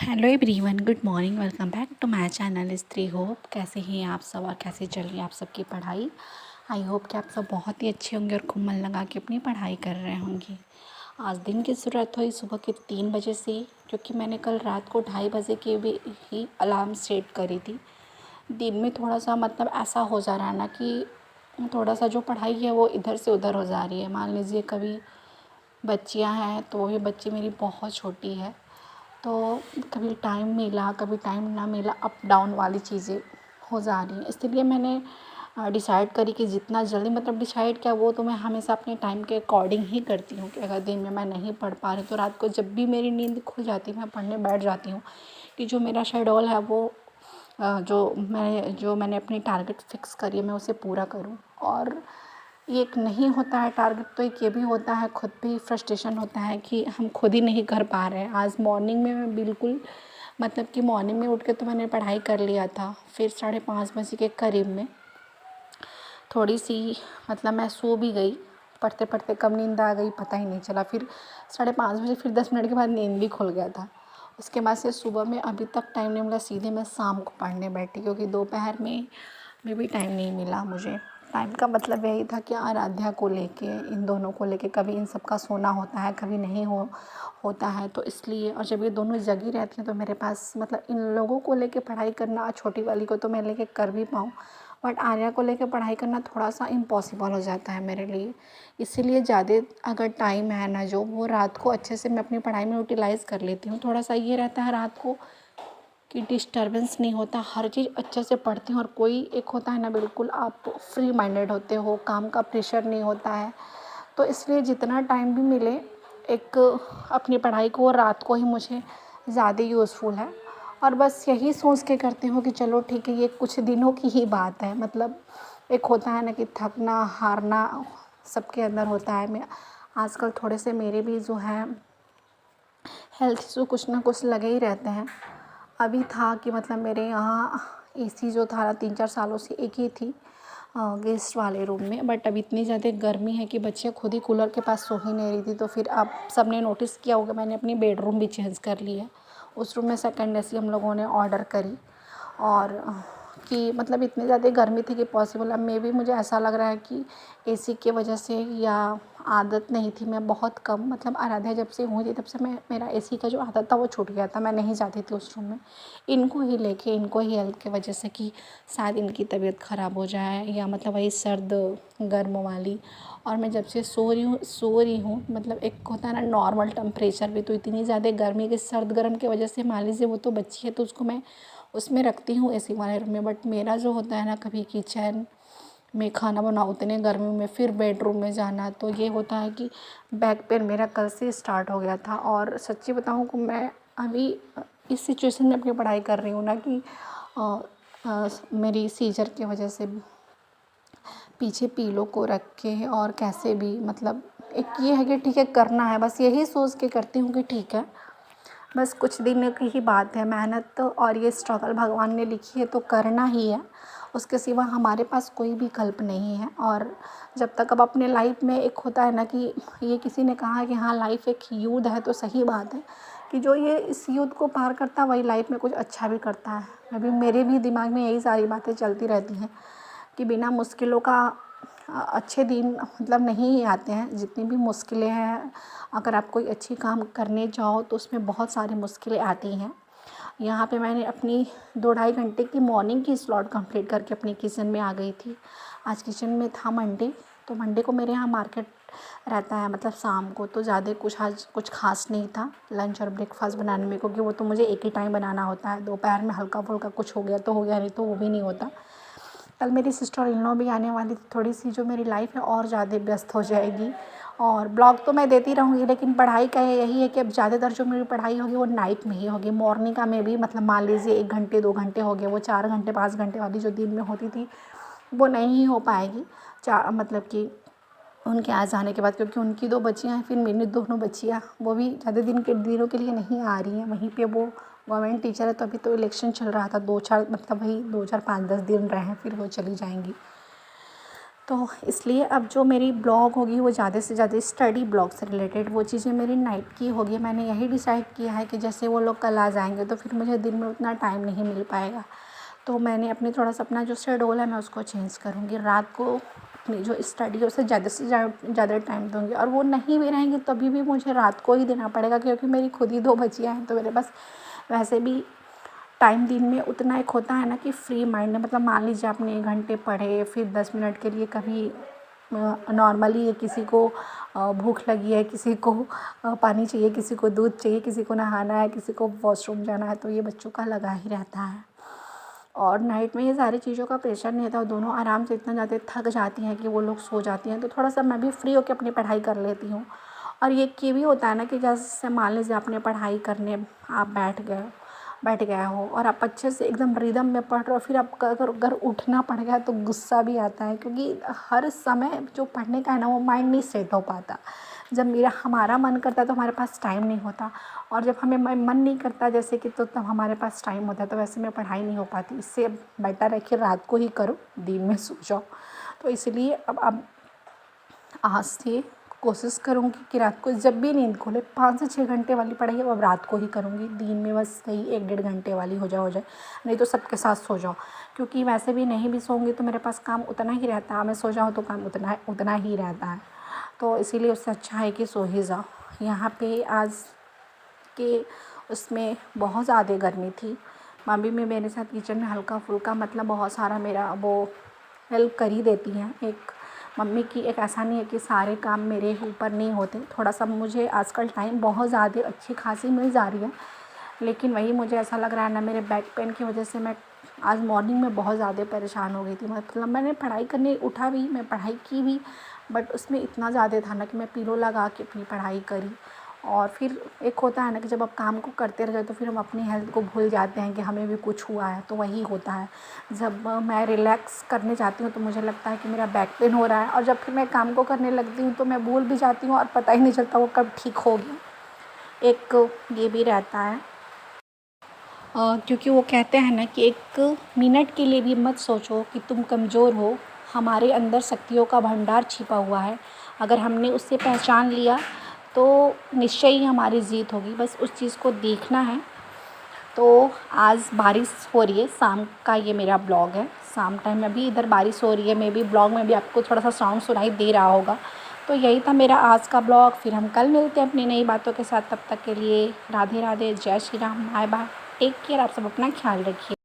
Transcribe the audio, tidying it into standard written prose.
Hello everyone, good morning. Welcome back to my channel Stree Hope. कैसे हैं आप सब और कैसे चल रही है आप सबकी पढ़ाई। आई होप कि आप सब बहुत ही अच्छे होंगे और खूब मन लगा के अपनी पढ़ाई कर रहे होंगे। आज दिन की शुरुआत हुई सुबह के 3 बजे से, क्योंकि मैंने कल रात को 2:30 बजे की भी ही अलार्म सेट करी थी। दिन में थोड़ा सा मतलब ऐसा हो जा रहा है ना कि थोड़ा सा जो पढ़ाई है वो इधर से उधर हो जा रही है। मान लीजिए कभी बच्चियां हैं तो ये बच्ची मेरी बहुत छोटी है, तो कभी टाइम मिला कभी टाइम ना मिला, अप डाउन वाली चीज़ें हो जा रही हैं। इसलिए मैंने डिसाइड करी कि जितना जल्दी मतलब डिसाइड क्या, वो तो मैं हमेशा अपने टाइम के अकॉर्डिंग ही करती हूँ कि अगर दिन में मैं नहीं पढ़ पा रही तो रात को जब भी मेरी नींद खुल जाती है मैं पढ़ने बैठ जाती हूँ कि जो मेरा शेड्यूल है वो जो मैंने अपनी टारगेट फिक्स करी है मैं उसे पूरा करूँ। और ये एक नहीं होता है टारगेट, तो एक ये भी होता है, खुद भी फ्रस्ट्रेशन होता है कि हम खुद ही नहीं कर पा रहे हैं। आज मॉर्निंग में मैं बिल्कुल मतलब कि मॉर्निंग में उठ के तो मैंने पढ़ाई कर लिया था। फिर 5:30 बजे के करीब में थोड़ी सी मतलब मैं सो भी गई। पढ़ते पढ़ते कब नींद आ गई पता ही नहीं चला। फिर 5:30 बजे फिर 10 मिनट के बाद नींद भी खुल गया था। उसके बाद से सुबह में अभी तक टाइम नहीं मिला, सीधे मैं शाम को पढ़ने बैठी, क्योंकि दोपहर में भी टाइम नहीं मिला मुझे। टाइम का मतलब यही था कि आराध्या को लेके, इन दोनों को लेके, कभी इन सब का सोना होता है कभी नहीं होता है, तो इसलिए। और जब ये दोनों जगी रहती हैं तो मेरे पास मतलब इन लोगों को लेके पढ़ाई करना, छोटी वाली को तो मैं लेके कर भी पाऊँ, बट आर्या को लेकर पढ़ाई करना थोड़ा सा इम्पॉसिबल हो जाता है मेरे लिए। इसीलिए ज़्यादा अगर टाइम है ना जो, वो रात को अच्छे से मैं अपनी पढ़ाई में यूटिलाइज़ कर लेती हूँ। थोड़ा सा ये रहता है रात को कि डिस्टर्बेंस नहीं होता, हर चीज़ अच्छे से पढ़ती हूँ। और कोई एक होता है ना, बिल्कुल आप फ्री माइंडेड होते हो, काम का प्रेशर नहीं होता है, तो इसलिए जितना टाइम भी मिले एक अपनी पढ़ाई को रात को ही मुझे ज़्यादा यूज़फुल है। और बस यही सोच के करती हूँ कि चलो ठीक है, ये कुछ दिनों की ही बात है। मतलब एक होता है ना कि थकना हारना सबके अंदर होता है। मैं आजकल थोड़े से मेरे भी जो है हेल्थ इशू कुछ ना कुछ लगे ही रहते हैं। अभी था कि मतलब मेरे यहाँ एसी जो था 3-4 सालों से एक ही थी गेस्ट वाले रूम में, बट अब इतनी ज़्यादा गर्मी है कि बच्चे खुद ही कूलर के पास सो ही नहीं रही थी। तो फिर अब सबने नोटिस किया होगा, मैंने अपनी बेडरूम भी चेंज कर ली है। उस रूम में सेकेंड एसी हम लोगों ने ऑर्डर करी। और कि मतलब इतनी ज़्यादा गर्मी थी कि पॉसिबल, अब मे भी मुझे ऐसा लग रहा है कि एसी की वजह से या आदत नहीं थी। मैं बहुत कम मतलब आराध्या जब से हुई थी तब से मेरा एसी का जो आदत था वो छूट गया था, मैं नहीं जाती थी उस रूम में। इनको ही लेके, इनको ही हेल्थ की वजह से कि शायद इनकी तबीयत ख़राब हो जाए या मतलब वही सर्द गर्म वाली। और मैं जब से सो रही हूँ मतलब एक होता है ना नॉर्मल टेम्परेचर भी, तो इतनी ज़्यादा गर्मी के सर्द गर्म की वजह से, मान लीजिए वो तो बच्ची है तो उसको मैं उसमें रखती हूँ एसी वाले रूम में, बट मेरा जो होता है ना कभी किचन में खाना बनाओ उतने गर्मी में, फिर बेडरूम में जाना, तो ये होता है कि बैक पेन मेरा कल से स्टार्ट हो गया था। और सच्ची बताऊँ कि मैं अभी इस सिचुएशन में अपनी पढ़ाई कर रही हूँ ना कि मेरी सीजर की वजह से पीछे पीलो को रख के और कैसे भी मतलब एक ये है कि ठीक है करना है, बस यही सोच के करती हूँ कि ठीक है बस कुछ दिन की ही बात है। मेहनत तो और ये स्ट्रगल भगवान ने लिखी है तो करना ही है, उसके सिवा हमारे पास कोई विकल्प नहीं है। और जब तक अब अपने लाइफ में एक होता है ना कि ये किसी ने कहा कि हाँ लाइफ एक युद्ध है, तो सही बात है कि जो ये इस युद्ध को पार करता है वही लाइफ में कुछ अच्छा भी करता है। अभी मेरे भी दिमाग में यही सारी बातें चलती रहती हैं कि बिना मुश्किलों का अच्छे दिन मतलब नहीं ही आते हैं। जितनी भी मुश्किलें हैं, अगर आप कोई अच्छी काम करने जाओ तो उसमें बहुत सारी मुश्किलें आती हैं। यहाँ पे मैंने अपनी 2-2.5 घंटे की मॉर्निंग की स्लॉट कंप्लीट करके अपनी किचन में आ गई थी। आज किचन में था मंडे, तो मंडे को मेरे यहाँ मार्केट रहता है मतलब शाम को, तो ज़्यादा कुछ आज कुछ खास नहीं था लंच और ब्रेकफास्ट बनाने में, क्योंकि वो तो मुझे एक ही टाइम बनाना होता है। दोपहर में हल्का फुल्का कुछ हो गया तो हो गया, नहीं तो वो भी नहीं होता। कल मेरी सिस्टर इन लॉ भी आने वाली थी, थोड़ी सी जो मेरी लाइफ है और ज़्यादा व्यस्त हो जाएगी। और ब्लॉग तो मैं देती रहूँगी, लेकिन पढ़ाई का यही है कि अब ज़्यादातर जो मेरी पढ़ाई होगी वो नाइट में ही होगी। मॉर्निंग का में भी मतलब मान लीजिए 1 घंटे 2 घंटे हो गए, वो 4 घंटे 5 घंटे वाली जो दिन में होती थी वो नहीं हो पाएगी। मतलब कि उनके आ जाने के बाद, क्योंकि उनकी 2 बच्चियाँ हैं, फिर मेरी दोनों बच्चियाँ वो भी ज़्यादा दिनों के लिए नहीं आ रही हैं। वहीं पे वो गवर्नमेंट टीचर है, तो अभी तो इलेक्शन चल रहा था, 2-4 मतलब वही 2-4 5-10 दिन रहे हैं, फिर वो चली जाएंगी। तो इसलिए अब जो मेरी ब्लॉग होगी वो ज़्यादा से ज़्यादा स्टडी ब्लॉग से रिलेटेड वो चीज़ें मेरी नाइट की होगी। मैंने यही डिसाइड किया है कि जैसे वो लोग कल आ जाएंगे तो फिर मुझे दिन में उतना टाइम नहीं मिल पाएगा, तो मैंने अपने थोड़ा सा अपना जो शेड्यूल है मैं उसको चेंज करूँगी। रात को अपनी जो स्टडी है उसे ज़्यादा से ज़्यादा टाइम दूँगी, और वो नहीं भी रहेंगी तभी भी मुझे रात को ही देना पड़ेगा, क्योंकि मेरी खुद ही 2 बच्चियाँ हैं। तो मेरे पास वैसे भी टाइम दिन में उतना एक होता है ना कि फ्री माइंड है, मतलब मान लीजिए आपने 1 घंटे पढ़े, फिर 10 मिनट के लिए कभी नॉर्मली किसी को भूख लगी है, किसी को पानी चाहिए, किसी को दूध चाहिए, किसी को नहाना है, किसी को वॉशरूम जाना है, तो ये बच्चों का लगा ही रहता है। और नाइट में ये सारी चीज़ों का प्रेशर नहीं रहता, और दोनों आराम से इतना ज़्यादा थक जाती हैं कि वो लोग सो जाती हैं, तो थोड़ा सा मैं भी फ्री होकर अपनी पढ़ाई कर लेती हूँ। और ये भी होता है ना कि जैसे मान लीजिए आपने पढ़ाई करने आप बैठ गए हो और आप अच्छे से एकदम रिदम में पढ़ रहे हो, फिर आपका अगर उठना पड़ गया तो गुस्सा भी आता है, क्योंकि हर समय जो पढ़ने का है ना वो माइंड नहीं सेट हो पाता। जब हमारा मन करता है तो हमारे पास टाइम नहीं होता, और जब हमें मन नहीं करता जैसे कि तो तब हमारे पास टाइम होता है, तो वैसे में पढ़ाई नहीं हो पाती। इससे बेटर है कि रात को ही करो, दिन में सो जाओ। तो इसलिए अब आज से कोशिश करूँगी कि रात को जब भी नींद खुले 5 से 6 घंटे वाली पढ़ाई अब रात को ही करूँगी। दिन में बस वही 1 डेढ़ घंटे वाली हो जाए, नहीं तो सबके साथ सो जाओ, क्योंकि वैसे भी नहीं भी सोऊंगी तो मेरे पास काम उतना ही रहता है, मैं सो जाऊँ तो काम उतना ही रहता है। तो इसीलिए उससे अच्छा है कि सो ही जाओ। यहाँ पे आज के उसमें बहुत ज़्यादा गर्मी थी। मम्मी में मेरे साथ किचन में हल्का फुल्का मतलब बहुत सारा मेरा वो हेल्प कर ही देती हैं। एक मम्मी की एक ऐसा नहीं है कि सारे काम मेरे ऊपर नहीं होते, थोड़ा सा मुझे आजकल टाइम बहुत ज़्यादा अच्छी खासी मिल जा रही है, लेकिन वही मुझे ऐसा लग रहा है ना मेरे बैक पेन की वजह से मैं आज मॉर्निंग में बहुत ज़्यादा परेशान हो गई थी। मतलब मैंने पढ़ाई करने उठा भी, मैं पढ़ाई की भी, बट उसमें इतना ज़्यादा था ना कि मैं पिलो लगा के अपनी पढ़ाई करी। और फिर एक होता है ना कि जब आप काम को करते रह जाओ तो फिर हम अपनी हेल्थ को भूल जाते हैं कि हमें भी कुछ हुआ है, तो वही होता है। जब मैं रिलैक्स करने जाती हूँ तो मुझे लगता है कि मेरा बैक पेन हो रहा है, और जब फिर मैं काम को करने लगती हूँ तो मैं भूल भी जाती हूँ और पता ही नहीं चलता वो कब ठीक हो गया। एक ये भी रहता है, क्योंकि वो कहते हैं ना कि 1 मिनट के लिए भी मत सोचो कि तुम कमज़ोर हो। हमारे अंदर शक्तियों का भंडार छिपा हुआ है, अगर हमने उसे पहचान लिया तो निश्चय ही हमारी जीत होगी। बस उस चीज़ को देखना है। तो आज बारिश हो रही है, शाम का ये मेरा ब्लॉग है। शाम टाइम में भी इधर बारिश हो रही है, मे बी ब्लॉग में भी आपको थोड़ा सा साउंड सुनाई दे रहा होगा। तो यही था मेरा आज का ब्लॉग। फिर हम कल मिलते हैं अपनी नई बातों के साथ। तब तक के लिए राधे राधे, जय Shri Ram, bye bye, take care. आप सब अपना ख्याल रखिए।